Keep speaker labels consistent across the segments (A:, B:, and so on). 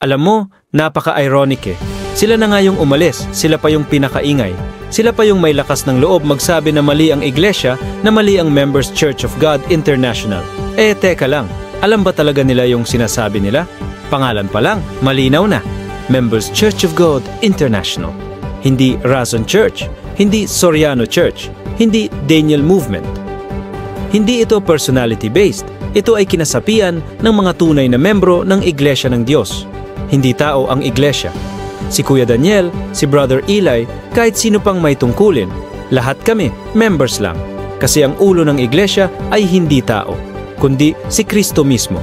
A: Alam mo, napaka-ironic eh. Sila na nga yung umalis, sila pa yung pinakaingay. Sila pa yung may lakas ng loob magsabi na mali ang iglesia, na mali ang Members Church of God International. Teka lang, alam ba talaga nila yung sinasabi nila? Pangalan pa lang, malinaw na. Members Church of God International. Hindi Razon Church, hindi Soriano Church, hindi Daniel Movement. Hindi ito personality-based, ito ay kinasapian ng mga tunay na membro ng Iglesia ng Diyos. Hindi tao ang iglesia. Si Kuya Daniel, si Brother Eli, kahit sino pang may tungkulin, lahat kami members lang. Kasi ang ulo ng iglesia ay hindi tao, kundi si Kristo mismo.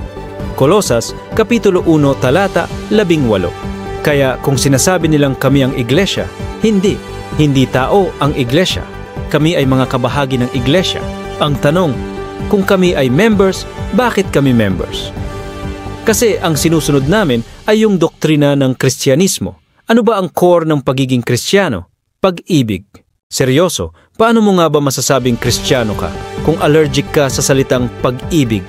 A: Kolosas, Kapitulo 1, Talata 18. Kaya kung sinasabi nilang kami ang iglesia, hindi tao ang iglesia. Kami ay mga kabahagi ng iglesia. Ang tanong, kung kami ay members, bakit kami members? Kasi ang sinusunod namin ay yung doktrina ng Kristyanismo. Ano ba ang core ng pagiging Kristiyano? Pag-ibig. Seryoso, paano mo nga ba masasabing Kristiyano ka kung allergic ka sa salitang pag-ibig?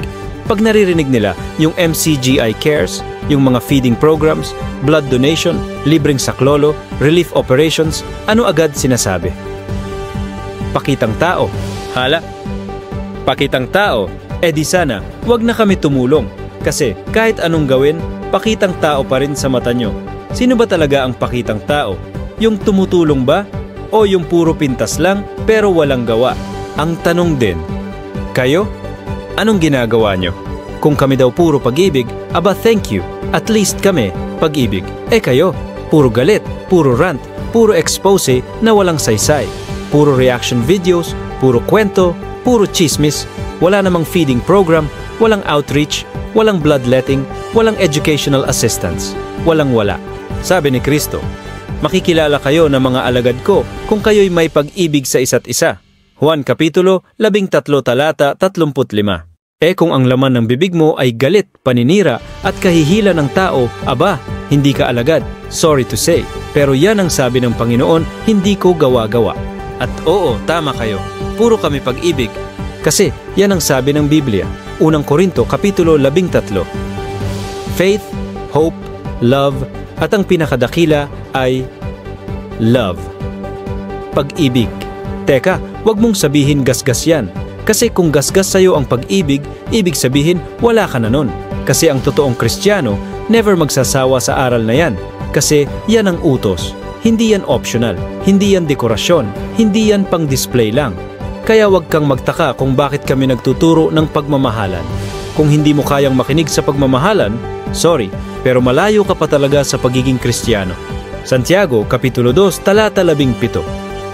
A: Pag naririnig nila yung MCGI Cares, yung mga feeding programs, blood donation, libreng saklolo, relief operations, ano agad sinasabi? Pakitang tao. Hala? Pakitang tao? Di sana, wag na kami tumulong. Kasi kahit anong gawin, pakitang tao pa rin sa mata nyo. Sino ba talaga ang pakitang tao? Yung tumutulong ba? O yung puro pintas lang pero walang gawa? Ang tanong din, kayo? Anong ginagawa nyo? Kung kami daw puro pag-ibig, aba thank you, at least kami, pag-ibig. Kayo, puro galit, puro rant, puro expose na walang saysay, puro reaction videos, puro kwento, puro chismis, wala namang feeding program, walang outreach, walang bloodletting, walang educational assistance, walang-wala. Sabi ni Kristo, makikilala kayo ng mga alagad ko kung kayo'y may pag-ibig sa isa't isa. Juan Kapitulo 13, Talata 35. Kung ang laman ng bibig mo ay galit, paninira at kahihila ng tao, aba, hindi ka alagad. Sorry to say, pero yan ang sabi ng Panginoon, hindi ko gawa-gawa. At oo, tama kayo, puro kami pag-ibig. Kasi yan ang sabi ng Biblia. Unang Korinto, Kapitulo 13. Faith, hope, love, at ang pinakadakila ay love. Pag-ibig. Teka, wag mong sabihin gasgas yan. Kasi kung gasgas sa'yo ang pag-ibig, ibig sabihin wala ka na nun. Kasi ang totoong Kristiyano, never magsasawa sa aral na yan. Kasi yan ang utos. Hindi yan optional. Hindi yan dekorasyon. Hindi yan pang-display lang. Kaya wag kang magtaka kung bakit kami nagtuturo ng pagmamahalan. Kung hindi mo kayang makinig sa pagmamahalan, sorry, pero malayo ka pa talaga sa pagiging Kristiyano. Santiago, Kapitulo 2, Talata 17.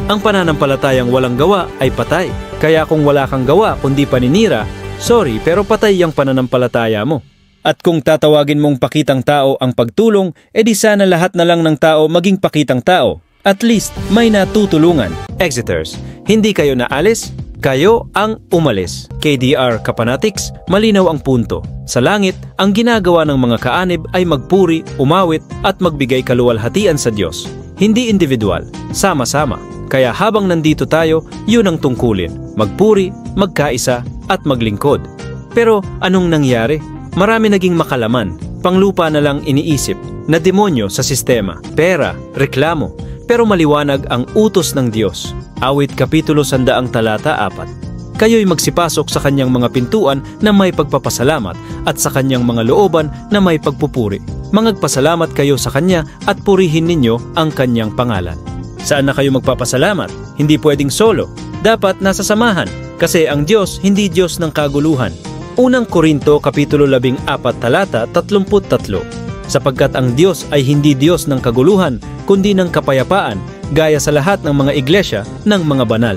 A: Ang pananampalatayang walang gawa ay patay. Kaya kung wala kang gawa kundi paninira, sorry, pero patay ang pananampalataya mo. At kung tatawagin mong pakitang tao ang pagtulong, edi sana lahat na lang ng tao maging pakitang tao. At least, may natutulungan. Exiters, hindi kayo naalis, kayo ang umalis. KDR Kapanatics, malinaw ang punto. Sa langit, ang ginagawa ng mga kaanib ay magpuri, umawit, at magbigay kaluwalhatian sa Diyos. Hindi individual, sama-sama. Kaya habang nandito tayo, yun ang tungkulin. Magpuri, magkaisa, at maglingkod. Pero anong nangyari? Marami naging makalaman, panglupa na lang iniisip, na demonyo sa sistema, pera, reklamo, pero maliwanag ang utos ng Diyos. Awit Kapitulo 100, Talata 4. Kayo'y magsipasok sa kanyang mga pintuan na may pagpapasalamat at sa kanyang mga looban na may pagpupuri. Mangagpasalamat kayo sa kanya at purihin ninyo ang kanyang pangalan. Saan na kayo magpapasalamat? Hindi pwedeng solo. Dapat nasa samahan kasi ang Diyos hindi Diyos ng kaguluhan. Unang Korinto Kapitulo 14, Talata 33. Sapagkat ang Diyos ay hindi Diyos ng kaguluhan, kundi ng kapayapaan, gaya sa lahat ng mga iglesia ng mga banal.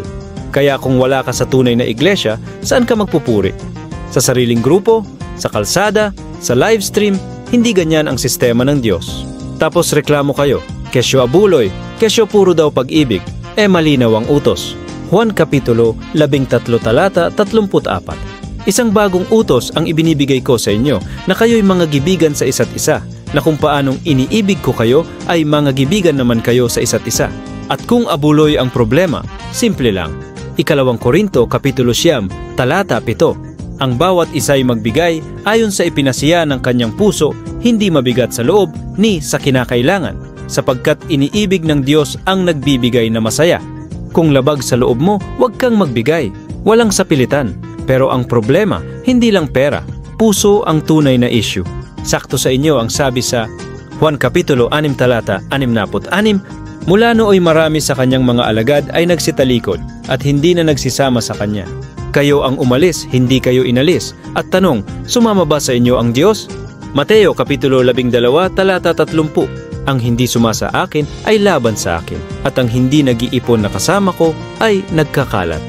A: Kaya kung wala ka sa tunay na iglesia, saan ka magpupuri? Sa sariling grupo? Sa kalsada? Sa live stream? Hindi ganyan ang sistema ng Diyos. Tapos reklamo kayo, kesyo abuloy, kesyo puro daw pag-ibig, malinaw ang utos. Juan Kapitulo 13, Talata 34. Isang bagong utos ang ibinibigay ko sa inyo na kayo'y mga gibigan sa isa't isa, na kung paanong iniibig ko kayo ay mga gibigan naman kayo sa isa't isa. At kung abuloy ang problema, simple lang. Ikalawang Korinto, Kapitulo 9, Talata 7. Ang bawat isa'y magbigay ayon sa ipinasiya ng kanyang puso, hindi mabigat sa loob ni sa kinakailangan, sapagkat iniibig ng Diyos ang nagbibigay na masaya. Kung labag sa loob mo, huwag kang magbigay. Walang sapilitan. Pero ang problema, hindi lang pera. Puso ang tunay na issue. Sakto sa inyo ang sabi sa Juan Kapitulo 6 talata 66, mula nooy marami sa kanyang mga alagad ay nagsitalikod at hindi na nagsisama sa kanya. Kayo ang umalis, hindi kayo inalis. At tanong, sumama ba sa inyo ang Diyos? Mateo Kapitulo 12 talata 30, ang hindi sumasa akin ay laban sa akin, at ang hindi nag-iipon na kasama ko ay nagkakalat.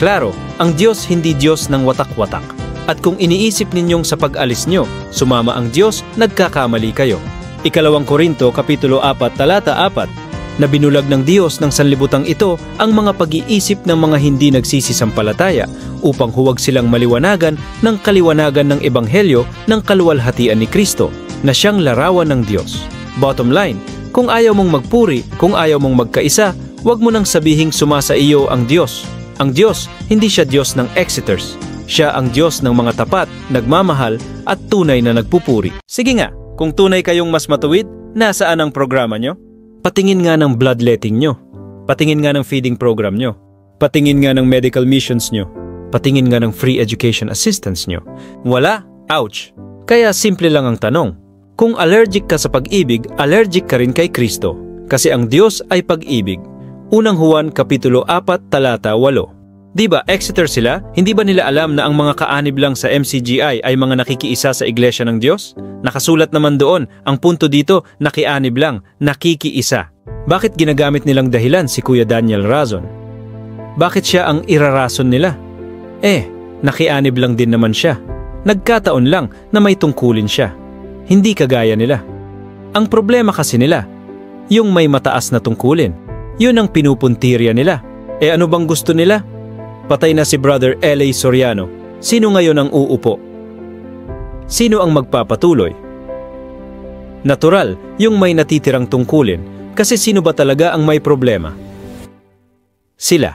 A: Klaro, ang Diyos hindi Diyos ng watak-watak. At kung iniisip ninyong sa pag-alis nyo, sumama ang Diyos, nagkakamali kayo. Ikalawang Korinto Kapitulo 4 talata 4, na binulag ng Diyos ng sanlibutang ito ang mga pag-iisip ng mga hindi nagsisisampalataya upang huwag silang maliwanagan ng kaliwanagan ng Ebanghelyo ng kaluwalhatian ni Kristo, na siyang larawan ng Diyos. Bottom line, kung ayaw mong magpuri, kung ayaw mong magkaisa, huwag mo nang sabihing sumasa iyo ang Diyos. Ang Diyos, hindi siya Diyos ng Exeters. Siya ang Diyos ng mga tapat, nagmamahal, at tunay na nagpupuri. Sige nga, kung tunay kayong mas matuwid, nasaan ang programa nyo? Patingin nga ng bloodletting nyo. Patingin nga ng feeding program nyo. Patingin nga ng medical missions nyo. Patingin nga ng free education assistance nyo. Wala? Ouch! Kaya simple lang ang tanong. Kung allergic ka sa pag-ibig, allergic ka rin kay Kristo. Kasi ang Diyos ay pag-ibig. Unang Juan Kapitulo 4 talata 8. Diba, Exeter sila? Hindi ba nila alam na ang mga kaanib lang sa MCGI ay mga nakikiisa sa Iglesia ng Diyos? Nakasulat naman doon, ang punto dito, nakianib lang, nakikiisa. Bakit ginagamit nilang dahilan si Kuya Daniel Razon? Bakit siya ang irarason nila? Nakianib lang din naman siya. Nagkataon lang na may tungkulin siya. Hindi kagaya nila. Ang problema kasi nila, yung may mataas na tungkulin. Yun ang pinupuntirya nila. Ano bang gusto nila? Patay na si Brother L.A. Soriano. Sino ngayon ang uupo? Sino ang magpapatuloy? Natural, yung may natitirang tungkulin. Kasi sino ba talaga ang may problema? Sila.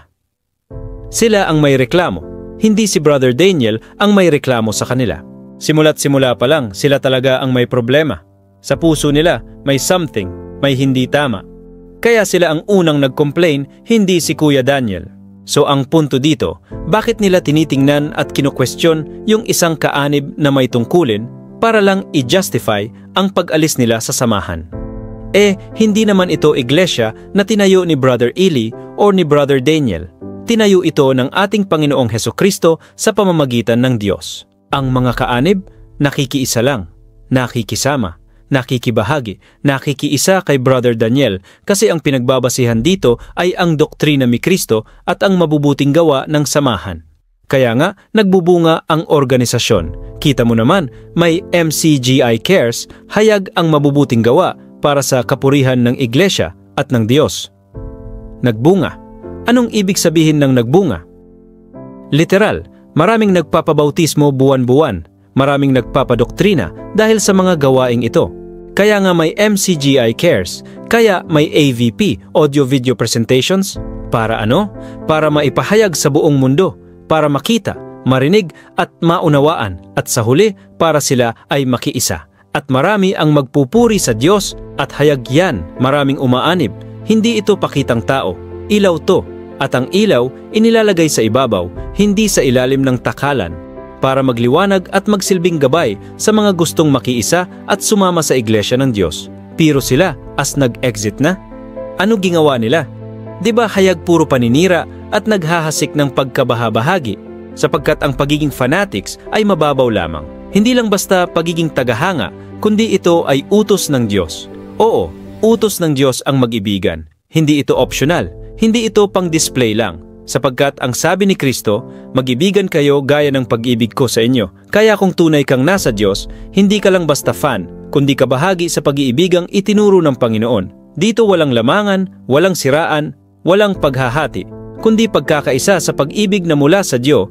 A: Sila ang may reklamo. Hindi si Brother Daniel ang may reklamo sa kanila. Simula't simula pa lang, sila talaga ang may problema. Sa puso nila, may something, may hindi tama. Kaya sila ang unang nag-complain, hindi si Kuya Daniel. So ang punto dito, bakit nila tinitingnan at kino-question yung isang kaanib na may tungkulin para lang i-justify ang pag-alis nila sa samahan? Hindi naman ito iglesia na tinayo ni Brother Eli o ni Brother Daniel. Tinayo ito ng ating Panginoong Hesukristo sa pamamagitan ng Diyos. Ang mga kaanib, nakikiisa lang, nakikisama, nakikibahagi, nakikiisa kay Brother Daniel kasi ang pinagbabasihan dito ay ang doktrina ni Kristo at ang mabubuting gawa ng samahan. Kaya nga, nagbubunga ang organisasyon. Kita mo naman, may MCGI Cares, hayag ang mabubuting gawa para sa kapurihan ng iglesia at ng Diyos. Nagbunga. Anong ibig sabihin ng nagbunga? Literal, maraming nagpapabautismo buwan-buwan. Maraming nagpapadoktrina dahil sa mga gawaing ito. Kaya nga may MCGI Cares, kaya may AVP, Audio-Video Presentations. Para ano? Para maipahayag sa buong mundo, para makita, marinig at maunawaan, at sa huli, para sila ay makiisa. At marami ang magpupuri sa Diyos at hayag yan, maraming umaanib. Hindi ito pakitang tao, ilaw to, at ang ilaw inilalagay sa ibabaw, hindi sa ilalim ng takalan, para magliwanag at magsilbing gabay sa mga gustong makiisa at sumama sa iglesia ng Diyos. Pero sila, as nag-exit na, ano ginawa nila? Diba hayag puro paninira at naghahasik ng pagkabahabahagi, sapagkat ang pagiging fanatics ay mababaw lamang. Hindi lang basta pagiging tagahanga, kundi ito ay utos ng Diyos. Oo, utos ng Diyos ang mag-ibigan. Hindi ito optional, hindi ito pang-display lang. Sapagkat ang sabi ni Kristo, mag-ibigan kayo gaya ng pag-ibig ko sa inyo. Kaya kung tunay kang nasa Diyos, hindi ka lang basta fan, kundi ka bahagi sa pag-iibigang itinuro ng Panginoon. Dito walang lamangan, walang siraan, walang paghahati, kundi pagkakaisa sa pag-ibig na mula sa Diyos